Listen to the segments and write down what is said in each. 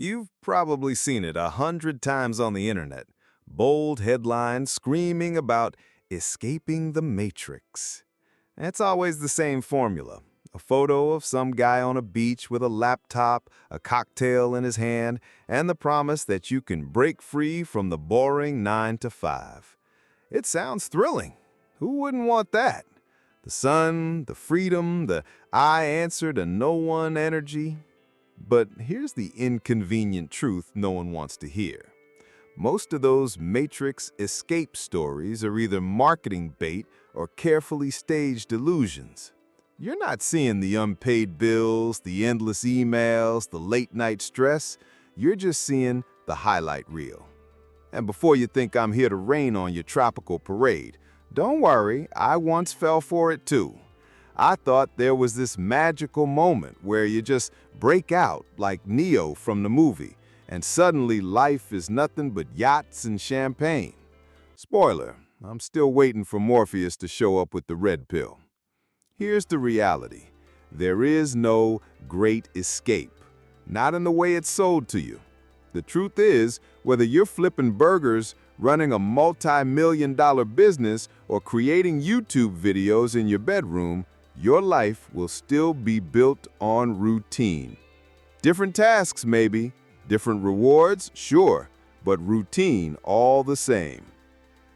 You've probably seen it 100 times on the internet. Bold headlines screaming about escaping the matrix. It's always the same formula. A photo of some guy on a beach with a laptop, a cocktail in his hand, and the promise that you can break free from the boring 9 to 5. It sounds thrilling. Who wouldn't want that? The sun, the freedom, the I answer to no one energy. But here's the inconvenient truth no one wants to hear. Most of those Matrix escape stories are either marketing bait or carefully staged illusions. You're not seeing the unpaid bills, the endless emails, the late-night stress. You're just seeing the highlight reel. And before you think I'm here to rain on your tropical parade, don't worry, I once fell for it too. I thought there was this magical moment where you just break out like Neo from the movie, and suddenly life is nothing but yachts and champagne. Spoiler, I'm still waiting for Morpheus to show up with the red pill. Here's the reality. There is no great escape, not in the way it's sold to you. The truth is, whether you're flipping burgers, running a multi-million-dollar business, or creating YouTube videos in your bedroom, your life will still be built on routine. Different tasks, maybe. Different rewards, sure, but routine all the same.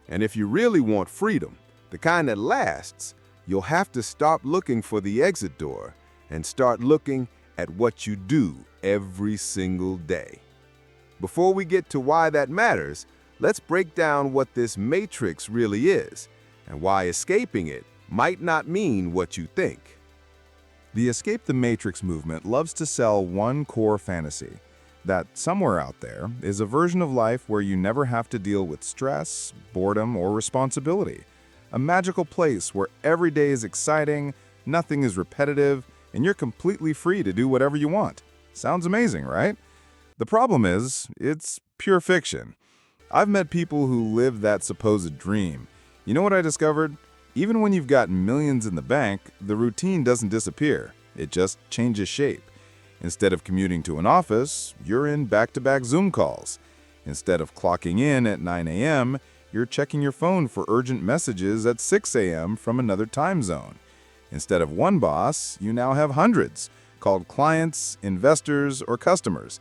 And if you really want freedom, the kind that lasts, you'll have to stop looking for the exit door and start looking at what you do every single day. Before we get to why that matters, let's break down what this matrix really is and why escaping it might not mean what you think. The Escape the Matrix movement loves to sell one core fantasy, that somewhere out there is a version of life where you never have to deal with stress, boredom, or responsibility. A magical place where every day is exciting, nothing is repetitive, and you're completely free to do whatever you want. Sounds amazing, right? The problem is, it's pure fiction. I've met people who live that supposed dream. You know what I discovered? Even when you've got millions in the bank, the routine doesn't disappear. It just changes shape. Instead of commuting to an office, you're in back-to-back Zoom calls. Instead of clocking in at 9 a.m., you're checking your phone for urgent messages at 6 a.m. from another time zone. Instead of one boss, you now have hundreds, called clients, investors, or customers.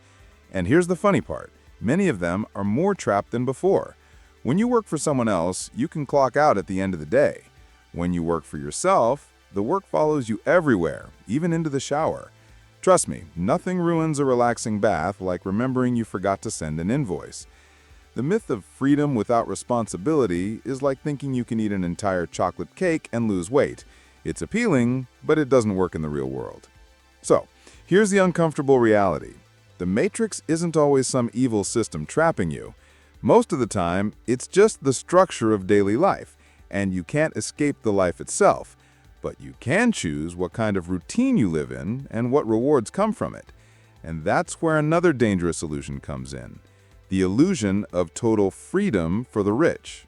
And here's the funny part. Many of them are more trapped than before. When you work for someone else, you can clock out at the end of the day. When you work for yourself, the work follows you everywhere, even into the shower. Trust me, nothing ruins a relaxing bath like remembering you forgot to send an invoice. The myth of freedom without responsibility is like thinking you can eat an entire chocolate cake and lose weight. It's appealing, but it doesn't work in the real world. So, here's the uncomfortable reality. The Matrix isn't always some evil system trapping you. Most of the time, it's just the structure of daily life, and you can't escape the life itself. But you can choose what kind of routine you live in and what rewards come from it. And that's where another dangerous illusion comes in. The illusion of total freedom for the rich.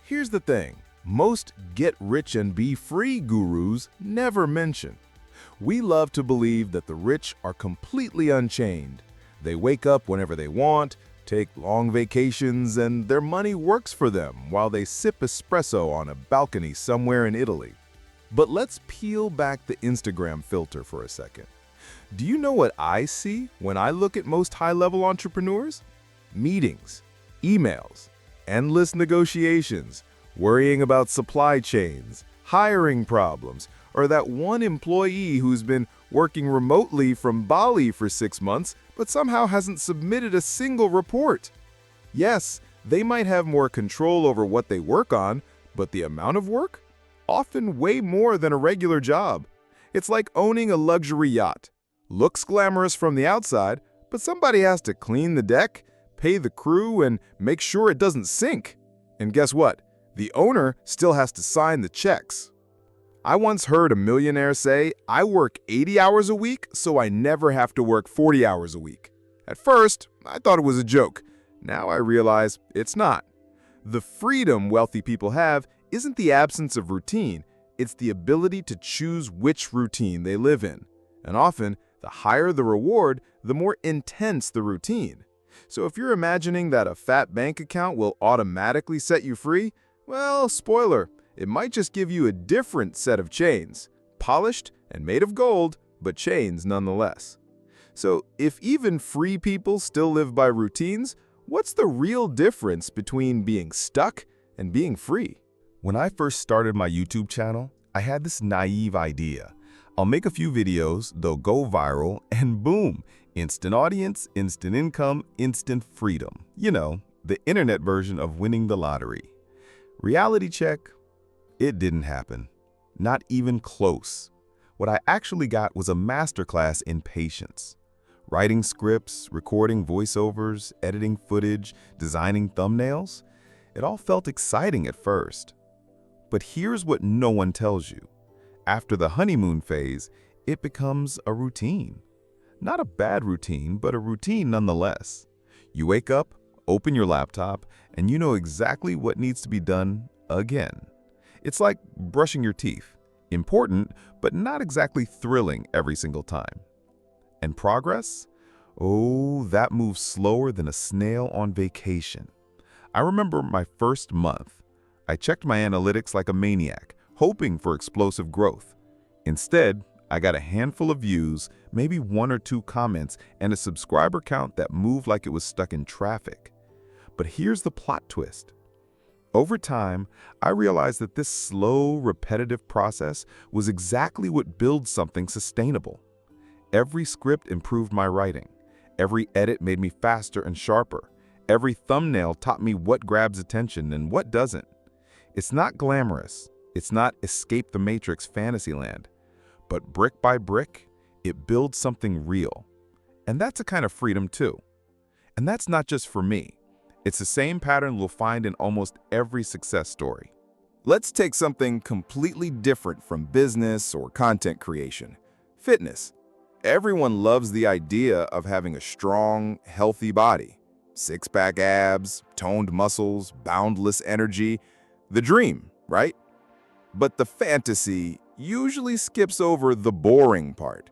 Here's the thing. Most get-rich-and-be-free gurus never mention. We love to believe that the rich are completely unchained. They wake up whenever they want, take long vacations, and their money works for them while they sip espresso on a balcony somewhere in Italy. But let's peel back the Instagram filter for a second. Do you know what I see when I look at most high-level entrepreneurs? Meetings, emails, endless negotiations, worrying about supply chains, hiring problems, or that one employee who's been working remotely from Bali for 6 months but somehow hasn't submitted a single report. Yes, they might have more control over what they work on, but the amount of work? Often way more than a regular job. It's like owning a luxury yacht. Looks glamorous from the outside, but somebody has to clean the deck, pay the crew, and make sure it doesn't sink. And guess what? The owner still has to sign the checks. I once heard a millionaire say, "I work 80 hours a week, so I never have to work 40 hours a week." At first, I thought it was a joke. Now I realize it's not. The freedom wealthy people have isn't the absence of routine, it's the ability to choose which routine they live in. And often, The higher the reward, the more intense the routine. So if you're imagining that a fat bank account will automatically set you free, well, spoiler, it might just give you a different set of chains, polished and made of gold, but chains nonetheless. So if even free people still live by routines, what's the real difference between being stuck and being free? When I first started my YouTube channel, I had this naive idea. I'll make a few videos, they'll go viral, and boom, instant audience, instant income, instant freedom. You know, the internet version of winning the lottery. Reality check, it didn't happen. Not even close. What I actually got was a masterclass in patience. Writing scripts, recording voiceovers, editing footage, designing thumbnails. It all felt exciting at first. But here's what no one tells you. After the honeymoon phase, it becomes a routine. Not a bad routine, but a routine nonetheless. You wake up, open your laptop, and you know exactly what needs to be done again. It's like brushing your teeth. Important, but not exactly thrilling every single time. And progress? Oh, that moves slower than a snail on vacation. I remember my first month. I checked my analytics like a maniac, hoping for explosive growth. Instead, I got a handful of views, maybe 1 or 2 comments, and a subscriber count that moved like it was stuck in traffic. But here's the plot twist. Over time, I realized that this slow, repetitive process was exactly what builds something sustainable. Every script improved my writing. Every edit made me faster and sharper. Every thumbnail taught me what grabs attention and what doesn't. It's not glamorous. It's not escape the matrix fantasyland. But brick by brick, it builds something real. And that's a kind of freedom too. And that's not just for me. It's the same pattern we'll find in almost every success story. Let's take something completely different from business or content creation. Fitness. Everyone loves the idea of having a strong, healthy body. Six-pack abs, toned muscles, boundless energy. The dream, right? But the fantasy usually skips over the boring part.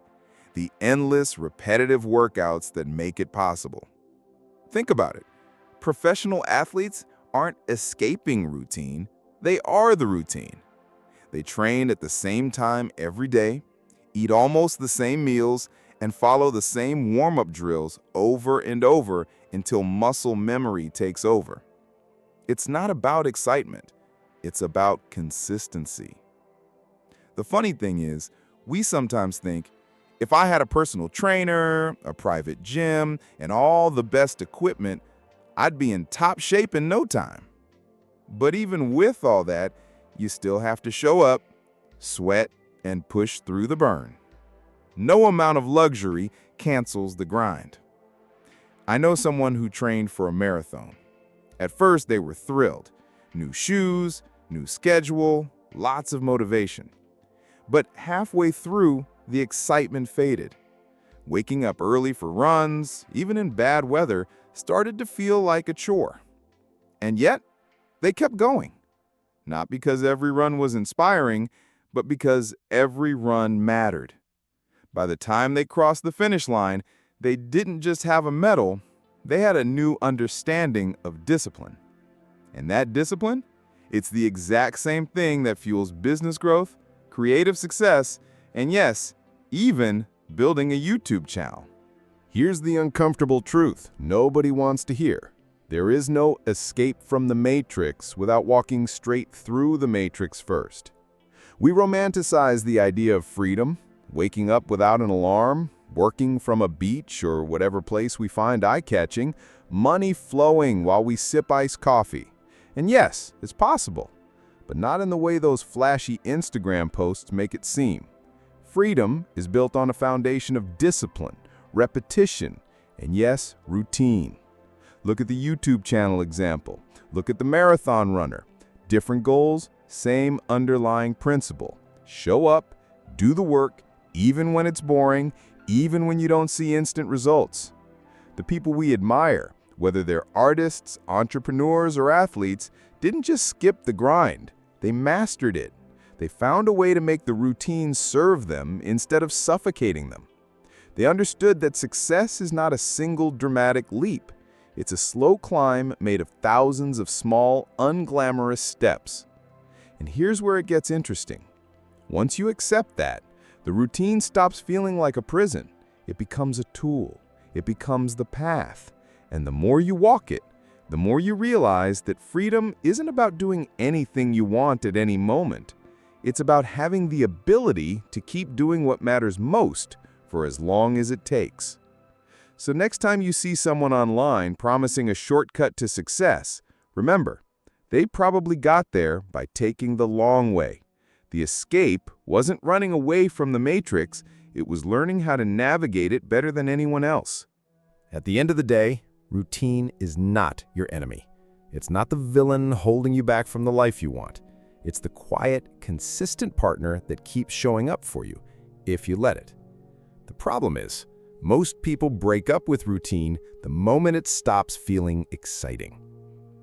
The endless, repetitive workouts that make it possible. Think about it. Professional athletes aren't escaping routine. They are the routine. They train at the same time every day, eat almost the same meals, and follow the same warm-up drills over and over until muscle memory takes over. It's not about excitement. It's about consistency. The funny thing is, we sometimes think, if I had a personal trainer, a private gym, and all the best equipment, I'd be in top shape in no time. But even with all that, you still have to show up, sweat, and push through the burn. No amount of luxury cancels the grind. I know someone who trained for a marathon. At first, they were thrilled. New shoes, new schedule, lots of motivation. But halfway through, the excitement faded. Waking up early for runs, even in bad weather, started to feel like a chore. And yet, they kept going. Not because every run was inspiring, but because every run mattered. By the time they crossed the finish line, they didn't just have a medal, they had a new understanding of discipline. And that discipline? It's the exact same thing that fuels business growth, creative success, and yes, even building a YouTube channel. Here's the uncomfortable truth nobody wants to hear. There is no escape from the matrix without walking straight through the matrix first. We romanticize the idea of freedom, waking up without an alarm, working from a beach or whatever place we find eye-catching, money flowing while we sip iced coffee. And yes, it's possible, but not in the way those flashy Instagram posts make it seem. Freedom is built on a foundation of discipline, repetition, and yes, routine. Look at the YouTube channel example. Look at the marathon runner. Different goals, same underlying principle. Show up, do the work, even when it's boring, even when you don't see instant results. The people we admire, whether they're artists, entrepreneurs, or athletes, didn't just skip the grind. They mastered it. They found a way to make the routine serve them instead of suffocating them. They understood that success is not a single dramatic leap. It's a slow climb made of thousands of small, unglamorous steps. And here's where it gets interesting. Once you accept that, the routine stops feeling like a prison. It becomes a tool. It becomes the path. And the more you walk it, the more you realize that freedom isn't about doing anything you want at any moment. It's about having the ability to keep doing what matters most for as long as it takes. So next time you see someone online promising a shortcut to success, remember, they probably got there by taking the long way. The escape wasn't running away from the matrix, it was learning how to navigate it better than anyone else. At the end of the day, routine is not your enemy. It's not the villain holding you back from the life you want. It's the quiet, consistent partner that keeps showing up for you, if you let it. The problem is, most people break up with routine the moment it stops feeling exciting.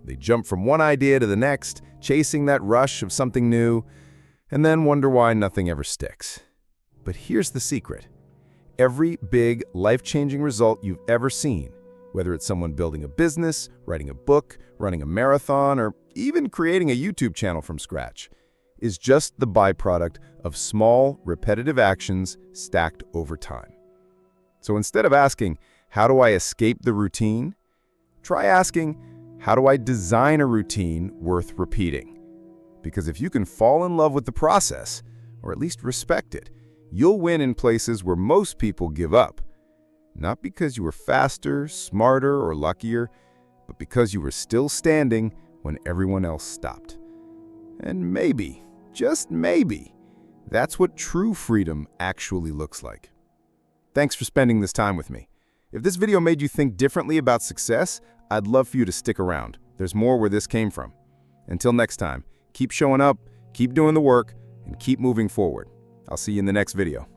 They jump from one idea to the next, chasing that rush of something new, and then wonder why nothing ever sticks. But here's the secret. Every big, life-changing result you've ever seen, whether it's someone building a business, writing a book, running a marathon, or even creating a YouTube channel from scratch, is just the byproduct of small, repetitive actions stacked over time. So instead of asking, how do I escape the routine? Try asking, how do I design a routine worth repeating? Because if you can fall in love with the process, or at least respect it, you'll win in places where most people give up. Not because you were faster, smarter, or luckier, but because you were still standing when everyone else stopped. And maybe, just maybe, that's what true freedom actually looks like. Thanks for spending this time with me. If this video made you think differently about success, I'd love for you to stick around. There's more where this came from. Until next time, keep showing up, keep doing the work, and keep moving forward. I'll see you in the next video.